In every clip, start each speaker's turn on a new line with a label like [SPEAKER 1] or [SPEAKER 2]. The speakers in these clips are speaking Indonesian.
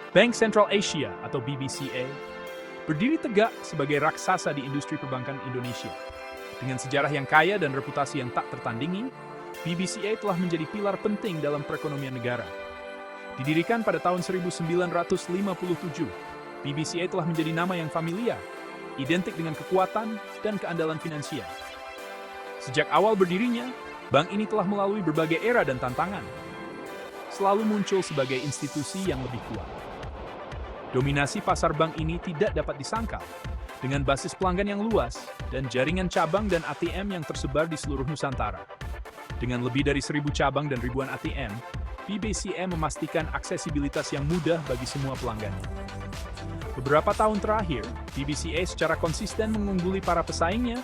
[SPEAKER 1] Bank Central Asia atau BBCA berdiri tegak sebagai raksasa di industri perbankan Indonesia. Dengan sejarah yang kaya dan reputasi yang tak tertandingi, BBCA telah menjadi pilar penting dalam perekonomian negara. Didirikan pada tahun 1957, BBCA telah menjadi nama yang familiar, identik dengan kekuatan dan keandalan finansial. Sejak awal berdirinya, bank ini telah melalui berbagai era dan tantangan, selalu muncul sebagai institusi yang lebih kuat. Dominasi pasar bank ini tidak dapat disangkal, dengan basis pelanggan yang luas dan jaringan cabang dan ATM yang tersebar di seluruh Nusantara. Dengan lebih dari 1.000 cabang dan ribuan ATM, BBCA memastikan aksesibilitas yang mudah bagi semua pelanggannya. Beberapa tahun terakhir, BBCA secara konsisten mengungguli para pesaingnya,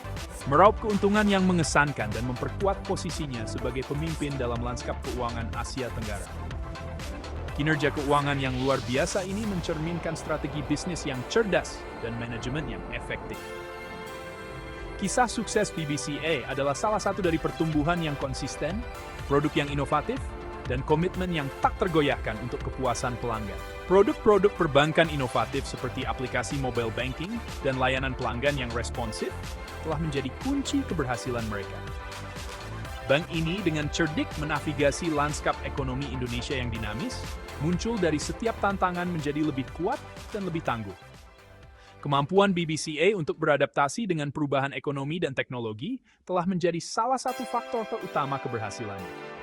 [SPEAKER 1] meraup keuntungan yang mengesankan dan memperkuat posisinya sebagai pemimpin dalam lanskap keuangan Asia Tenggara. Kinerja keuangan yang luar biasa ini mencerminkan strategi bisnis yang cerdas dan manajemen yang efektif. Kisah sukses BBCA adalah salah satu dari pertumbuhan yang konsisten, produk yang inovatif, dan komitmen yang tak tergoyahkan untuk kepuasan pelanggan. Produk-produk perbankan inovatif seperti aplikasi mobile banking dan layanan pelanggan yang responsif telah menjadi kunci keberhasilan mereka. Bank ini dengan cerdik menavigasi lanskap ekonomi Indonesia yang dinamis, muncul dari setiap tantangan menjadi lebih kuat dan lebih tangguh. Kemampuan BBCA untuk beradaptasi dengan perubahan ekonomi dan teknologi telah menjadi salah satu faktor terutama keberhasilannya.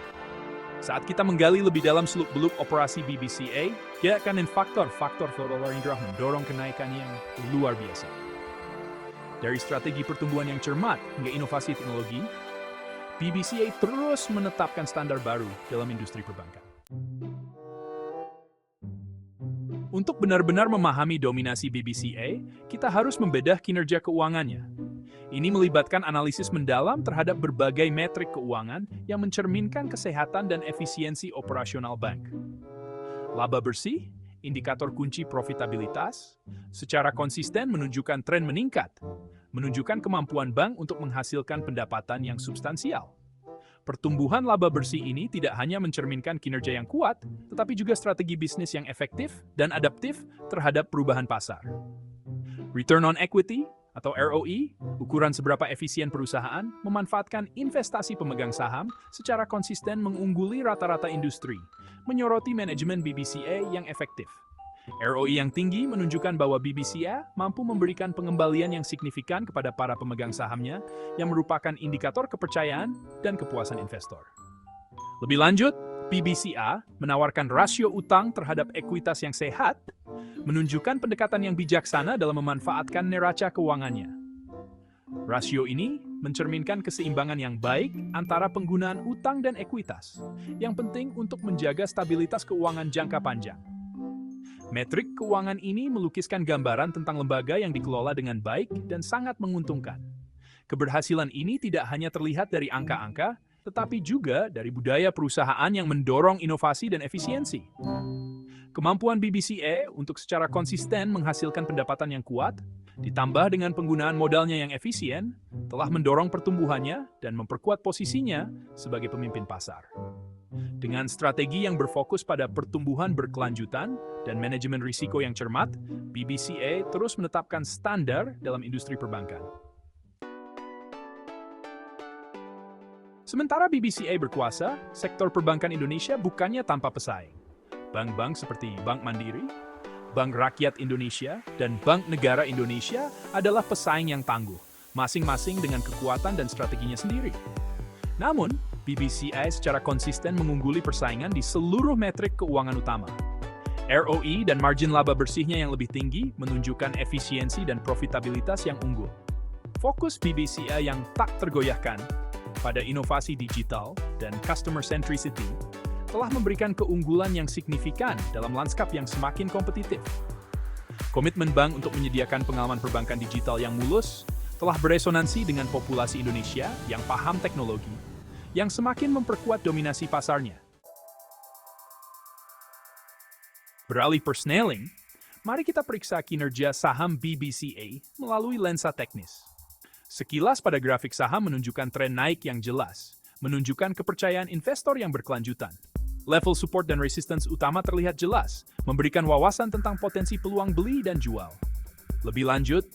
[SPEAKER 1] Saat kita menggali lebih dalam seluk-beluk operasi BBCA, kita akan faktor-faktor yang mendorong kenaikan yang luar biasa. Dari strategi pertumbuhan yang cermat hingga inovasi teknologi, BBCA terus menetapkan standar baru dalam industri perbankan. Untuk benar-benar memahami dominasi BBCA, kita harus membedah kinerja keuangannya. Ini melibatkan analisis mendalam terhadap berbagai metrik keuangan yang mencerminkan kesehatan dan efisiensi operasional bank. Laba bersih, indikator kunci profitabilitas, secara konsisten menunjukkan tren meningkat, menunjukkan kemampuan bank untuk menghasilkan pendapatan yang substansial. Pertumbuhan laba bersih ini tidak hanya mencerminkan kinerja yang kuat, tetapi juga strategi bisnis yang efektif dan adaptif terhadap perubahan pasar. Return on equity atau ROE, ukuran seberapa efisien perusahaan, memanfaatkan investasi pemegang saham secara konsisten mengungguli rata-rata industri, menyoroti manajemen BBCA yang efektif. ROE yang tinggi menunjukkan bahwa BBCA mampu memberikan pengembalian yang signifikan kepada para pemegang sahamnya yang merupakan indikator kepercayaan dan kepuasan investor. Lebih lanjut, BBCA menawarkan rasio utang terhadap ekuitas yang sehat, menunjukkan pendekatan yang bijaksana dalam memanfaatkan neraca keuangannya. Rasio ini mencerminkan keseimbangan yang baik antara penggunaan utang dan ekuitas, yang penting untuk menjaga stabilitas keuangan jangka panjang. Metrik keuangan ini melukiskan gambaran tentang lembaga yang dikelola dengan baik dan sangat menguntungkan. Keberhasilan ini tidak hanya terlihat dari angka-angka, tetapi juga dari budaya perusahaan yang mendorong inovasi dan efisiensi. Kemampuan BBCA untuk secara konsisten menghasilkan pendapatan yang kuat, ditambah dengan penggunaan modalnya yang efisien, telah mendorong pertumbuhannya dan memperkuat posisinya sebagai pemimpin pasar. Dengan strategi yang berfokus pada pertumbuhan berkelanjutan dan manajemen risiko yang cermat, BBCA terus menetapkan standar dalam industri perbankan. Sementara BBCA berkuasa, sektor perbankan Indonesia bukannya tanpa pesaing. Bank-bank seperti Bank Mandiri, Bank Rakyat Indonesia, dan Bank Negara Indonesia adalah pesaing yang tangguh, masing-masing dengan kekuatan dan strateginya sendiri. Namun, BBCA secara konsisten mengungguli persaingan di seluruh metrik keuangan utama. ROE dan margin laba bersihnya yang lebih tinggi menunjukkan efisiensi dan profitabilitas yang unggul. Fokus BBCA yang tak tergoyahkan pada inovasi digital dan customer centricity telah memberikan keunggulan yang signifikan dalam lanskap yang semakin kompetitif. Komitmen bank untuk menyediakan pengalaman perbankan digital yang mulus telah beresonansi dengan populasi Indonesia yang paham teknologi, yang semakin memperkuat dominasi pasarnya. Beralih persneling, mari kita periksa kinerja saham BBCA melalui lensa teknis. Sekilas pada grafik saham menunjukkan tren naik yang jelas, menunjukkan kepercayaan investor yang berkelanjutan. Level support dan resistance utama terlihat jelas, memberikan wawasan tentang potensi peluang beli dan jual. Lebih lanjut,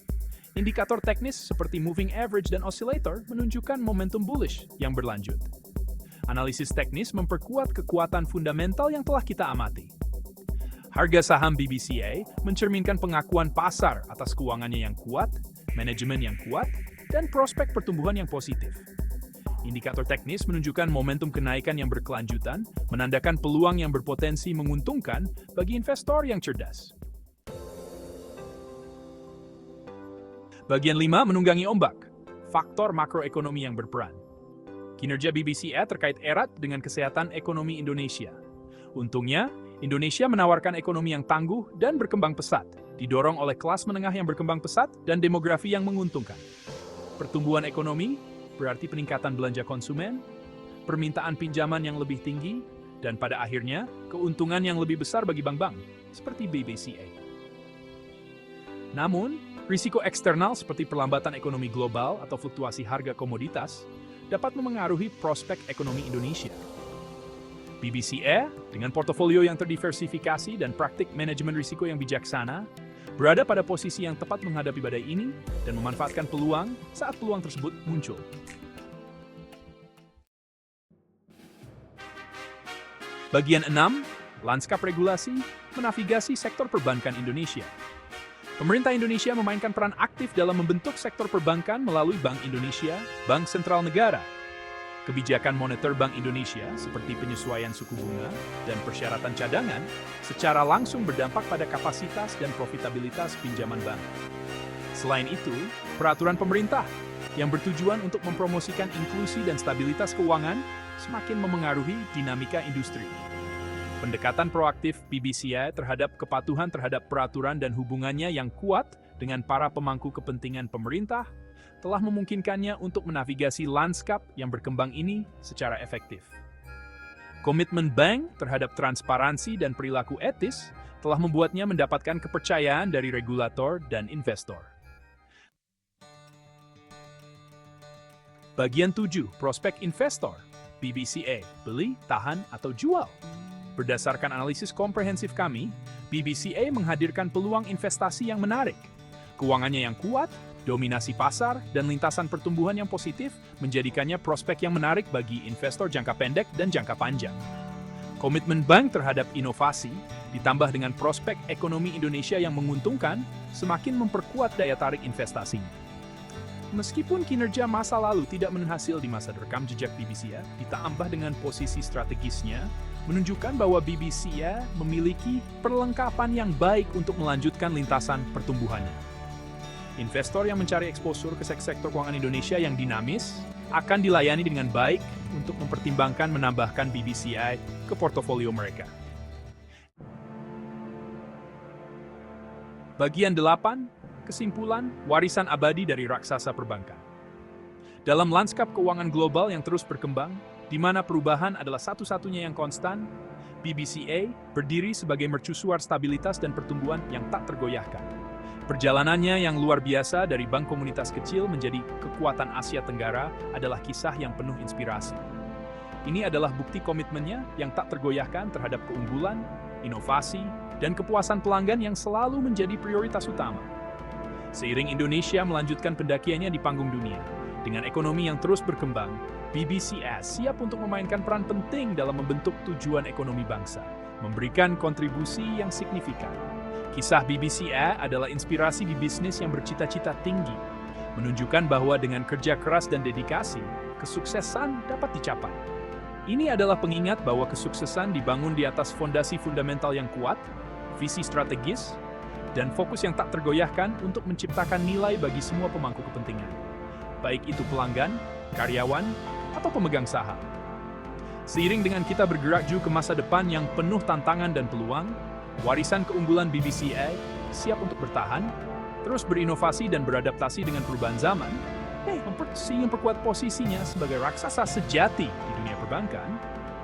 [SPEAKER 1] indikator teknis seperti moving average dan oscillator menunjukkan momentum bullish yang berlanjut. Analisis teknis memperkuat kekuatan fundamental yang telah kita amati. Harga saham BBCA mencerminkan pengakuan pasar atas keuangannya yang kuat, manajemen yang kuat, dan prospek pertumbuhan yang positif. Indikator teknis menunjukkan momentum kenaikan yang berkelanjutan, menandakan peluang yang berpotensi menguntungkan bagi investor yang cerdas. Bagian 5 menunggangi ombak, faktor makroekonomi yang berperan. Kinerja BBCA terkait erat dengan kesehatan ekonomi Indonesia. Untungnya, Indonesia menawarkan ekonomi yang tangguh dan berkembang pesat, didorong oleh kelas menengah yang berkembang pesat dan demografi yang menguntungkan. Pertumbuhan ekonomi berarti peningkatan belanja konsumen, permintaan pinjaman yang lebih tinggi, dan pada akhirnya, keuntungan yang lebih besar bagi bank-bank, seperti BBCA. Namun, risiko eksternal seperti perlambatan ekonomi global atau fluktuasi harga komoditas dapat memengaruhi prospek ekonomi Indonesia. BBCA, dengan portofolio yang terdiversifikasi dan praktik manajemen risiko yang bijaksana, berada pada posisi yang tepat menghadapi badai ini dan memanfaatkan peluang saat peluang tersebut muncul. Bagian 6, lanskap regulasi, menavigasi sektor perbankan Indonesia. Pemerintah Indonesia memainkan peran aktif dalam membentuk sektor perbankan melalui Bank Indonesia, Bank Sentral Negara. Kebijakan moneter Bank Indonesia seperti penyesuaian suku bunga dan persyaratan cadangan secara langsung berdampak pada kapasitas dan profitabilitas pinjaman bank. Selain itu, peraturan pemerintah yang bertujuan untuk mempromosikan inklusi dan stabilitas keuangan semakin memengaruhi dinamika industri. Pendekatan proaktif BBCA terhadap kepatuhan terhadap peraturan dan hubungannya yang kuat dengan para pemangku kepentingan pemerintah telah memungkinkannya untuk menavigasi lanskap yang berkembang ini secara efektif. Komitmen bank terhadap transparansi dan perilaku etis telah membuatnya mendapatkan kepercayaan dari regulator dan investor. Bagian 7, prospek investor, BBCA, beli, tahan, atau jual. Berdasarkan analisis komprehensif kami, BBCA menghadirkan peluang investasi yang menarik. Keuangannya yang kuat, dominasi pasar, dan lintasan pertumbuhan yang positif menjadikannya prospek yang menarik bagi investor jangka pendek dan jangka panjang. Komitmen bank terhadap inovasi, ditambah dengan prospek ekonomi Indonesia yang menguntungkan, semakin memperkuat daya tarik investasinya. Meskipun kinerja masa lalu tidak menghasil di masa rekam jejak BBCA, ditambah dengan posisi strategisnya, menunjukkan bahwa BBCA memiliki perlengkapan yang baik untuk melanjutkan lintasan pertumbuhannya. Investor yang mencari eksposur ke sektor keuangan Indonesia yang dinamis akan dilayani dengan baik untuk mempertimbangkan menambahkan BBCA ke portofolio mereka. Bagian 8, kesimpulan warisan abadi dari raksasa perbankan. Dalam lanskap keuangan global yang terus berkembang, di mana perubahan adalah satu-satunya yang konstan, BBCA berdiri sebagai mercusuar stabilitas dan pertumbuhan yang tak tergoyahkan. Perjalanannya yang luar biasa dari bank komunitas kecil menjadi kekuatan Asia Tenggara adalah kisah yang penuh inspirasi. Ini adalah bukti komitmennya yang tak tergoyahkan terhadap keunggulan, inovasi, dan kepuasan pelanggan yang selalu menjadi prioritas utama. Seiring Indonesia melanjutkan pendakiannya di panggung dunia, dengan ekonomi yang terus berkembang, BBCA siap untuk memainkan peran penting dalam membentuk tujuan ekonomi bangsa, memberikan kontribusi yang signifikan. Kisah BBCA adalah inspirasi di bisnis yang bercita-cita tinggi, menunjukkan bahwa dengan kerja keras dan dedikasi, kesuksesan dapat dicapai. Ini adalah pengingat bahwa kesuksesan dibangun di atas fondasi fundamental yang kuat, visi strategis, dan fokus yang tak tergoyahkan untuk menciptakan nilai bagi semua pemangku kepentingan, baik itu pelanggan, karyawan, atau pemegang saham. Seiring dengan kita bergerak ke masa depan yang penuh tantangan dan peluang, warisan keunggulan BBCA siap untuk bertahan, terus berinovasi dan beradaptasi dengan perubahan zaman, memperkuat posisinya sebagai raksasa sejati di dunia perbankan,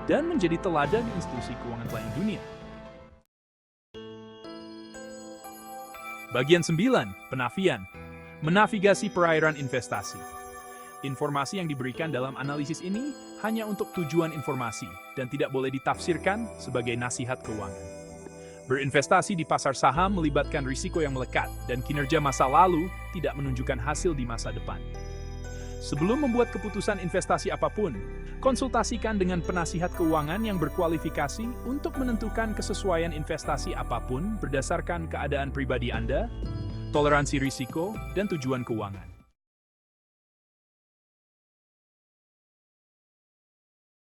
[SPEAKER 1] dan menjadi teladan institusi keuangan lain dunia. Bagian 9, penafian, menavigasi perairan investasi. Informasi yang diberikan dalam analisis ini hanya untuk tujuan informasi dan tidak boleh ditafsirkan sebagai nasihat keuangan. Berinvestasi di pasar saham melibatkan risiko yang melekat dan kinerja masa lalu tidak menunjukkan hasil di masa depan. Sebelum membuat keputusan investasi apapun, konsultasikan dengan penasihat keuangan yang berkualifikasi untuk menentukan kesesuaian investasi apapun berdasarkan keadaan pribadi Anda, toleransi risiko, dan tujuan keuangan.